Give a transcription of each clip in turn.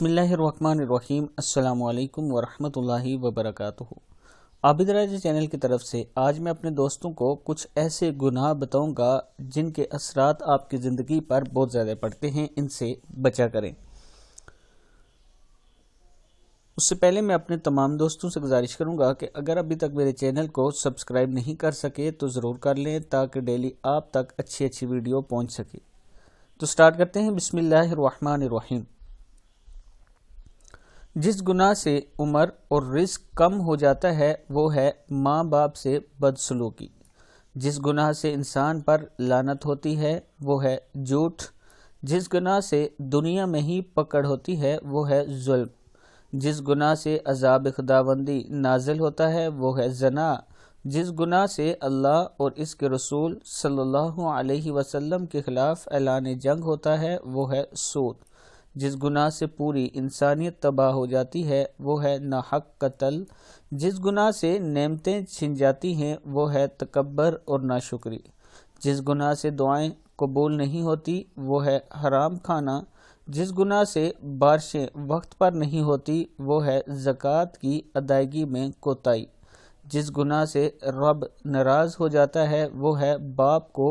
बिस्मिल्लाहिर्रहमानिर्रहीम। अस्सलामु अलैकुम वरहमतुल्लाहि वबरकातुहू। आबिद राजा चैनल की तरफ से आज मैं अपने दोस्तों को कुछ ऐसे गुनाह बताऊंगा जिनके असरात आपकी ज़िंदगी पर बहुत ज़्यादा पड़ते हैं, इनसे बचा करें। उससे पहले मैं अपने तमाम दोस्तों से गुजारिश करूंगा कि अगर अभी तक मेरे चैनल को सब्सक्राइब नहीं कर सके तो ज़रूर कर लें ताकि डेली आप तक अच्छी वीडियो पहुँच सके। तो स्टार्ट करते हैं। बिस्मिल्लाहिर्रहमानिर्रहीम। जिस गुनाह से उम्र और रिस्क कम हो जाता है वो है माँ बाप से बदसलूकी। जिस गुनाह से इंसान पर लानत होती है वो है झूठ। जिस गुनाह से दुनिया में ही पकड़ होती है वो है जुल्म। जिस गुनाह से अज़ाब खुदाबंदी नाजिल होता है वो है ज़ना। जिस गुनाह से अल्लाह और इसके रसूल सल्लल्लाहु अलैहि वसल्लम के खिलाफ ऐलान जंग होता है वो है सूद। जिस गुनाह से पूरी इंसानियत तबाह हो जाती है वो है नाहक कत्ल। जिस गुनाह से नेमतें छिन जाती हैं वो है तकब्बर और नाशुक्री। जिस गुनाह से दुआएं कबूल नहीं होती वो है हराम खाना। जिस गुनाह से बारिशें वक्त पर नहीं होती वो है ज़कात की अदायगी में कोताही। जिस गुनाह से रब नाराज़ हो जाता है वो है बाप को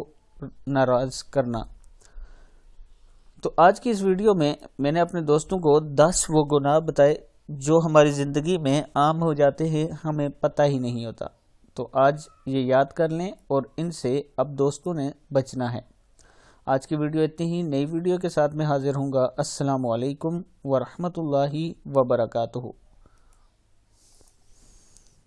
नाराज़ करना। तो आज की इस वीडियो में मैंने अपने दोस्तों को 10 वो गुनाह बताए जो हमारी ज़िंदगी में आम हो जाते हैं, हमें पता ही नहीं होता। तो आज ये याद कर लें और इनसे अब दोस्तों ने बचना है। आज की वीडियो इतनी ही। नई वीडियो के साथ मैं हाजिर हूँगा। अस्सलामु अलैकुम वरहमतुल्लाहि वबरकातुहू।